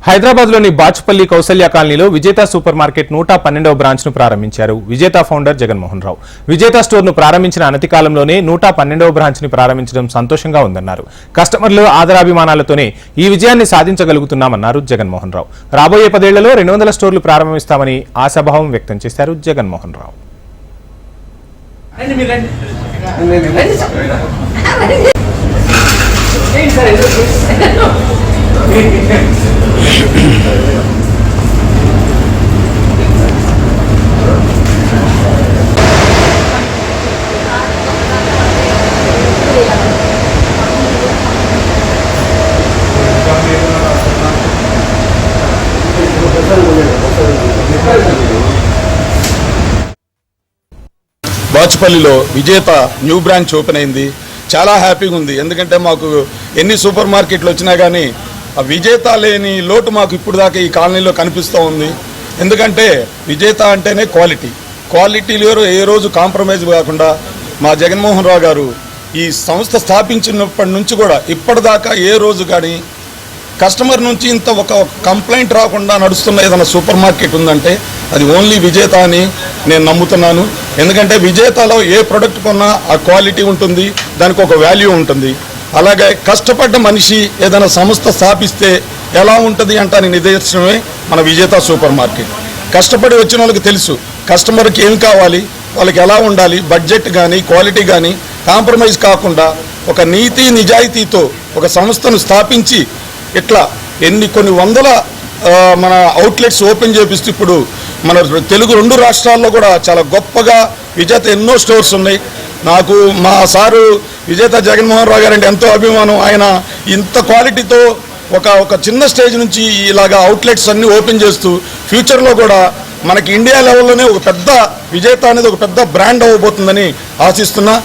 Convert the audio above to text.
హైదరాబాద్లోని బాచ్పల్లి కౌసల్య కాలనీలో విజేత సూపర్ మార్కెట్ 112వ బ్రాంచ్ను ప్రారంభించారు విజేత ఫౌండర్ జగన్మోహన్ రావు. విజేత స్టోర్ను ప్రారంభించిన అనతి కాలంలోనే 112వ బ్రాంచ్ని ప్రారంభించడం సంతోషంగా ఉందన్నారు. కస్టమర్ల ఆదరాభిమానాలతోనే ఈ విజయాన్ని సాధించగలుగుతున్నామన్నారు జగన్మోహన్ రావు. రాబోయే 10 ఏళ్లలో 200 స్టోర్లు ప్రారంభిస్తామని ఆశాభావం వ్యక్తం చేశారు జగన్మోహన్ రావు. బాచుపల్లిలో విజేత న్యూ బ్రాంచ్ ఓపెన్ అయింది. చాలా హ్యాపీగా ఉంది. ఎందుకంటే మాకు ఎన్ని సూపర్ మార్కెట్లు వచ్చినా కానీ ఆ విజేత లేని లోటు మాకు ఇప్పుడు దాకా ఈ కాలనీలో కనిపిస్తూ ఉంది. ఎందుకంటే విజేత అంటేనే క్వాలిటీలో ఏ రోజు కాంప్రమైజ్ కాకుండా మా జగన్మోహన్ రావు గారు ఈ సంస్థ స్థాపించినప్పటి నుంచి కూడా ఇప్పటిదాకా ఏ రోజు కానీ కస్టమర్ నుంచి ఇంత ఒక కంప్లైంట్ రాకుండా నడుస్తున్న ఏదైనా సూపర్ మార్కెట్ ఉందంటే అది ఓన్లీ విజేత అని నేను నమ్ముతున్నాను. ఎందుకంటే విజేతలో ఏ ప్రోడక్ట్ కొన్నా ఆ క్వాలిటీ ఉంటుంది, దానికి ఒక వాల్యూ ఉంటుంది. అలాగే కష్టపడ్డ మనిషి ఏదైనా సంస్థ స్థాపిస్తే ఎలా ఉంటుంది అంటే నిదర్శనమే మన విజేత సూపర్ మార్కెట్. కష్టపడి వచ్చిన వాళ్ళకి తెలుసు కస్టమర్కి ఏం కావాలి, వాళ్ళకి ఎలా ఉండాలి, బడ్జెట్ కానీ క్వాలిటీ కానీ కాంప్రమైజ్ కాకుండా ఒక నీతి నిజాయితీతో ఒక సంస్థను స్థాపించి ఇట్లా కొన్ని వందల మన అవుట్లెట్స్ ఓపెన్ చేపిస్తూ ఇప్పుడు మన తెలుగు 2 రాష్ట్రాల్లో కూడా చాలా గొప్పగా విజేత ఎన్నో స్టోర్స్ ఉన్నాయి. నాకు మా సారు విజేత జగన్మోహన్ రావు గారంటే ఎంతో అభిమానం. ఆయన ఇంత క్వాలిటీతో ఒక చిన్న స్టేజ్ నుంచి ఇలాగా అవుట్లెట్స్ అన్నీ ఓపెన్ చేస్తూ ఫ్యూచర్లో కూడా మనకి ఇండియా లెవెల్లోనే ఒక పెద్ద విజేత అనేది ఒక పెద్ద బ్రాండ్ అవ్వబోతుందని ఆశిస్తున్నా.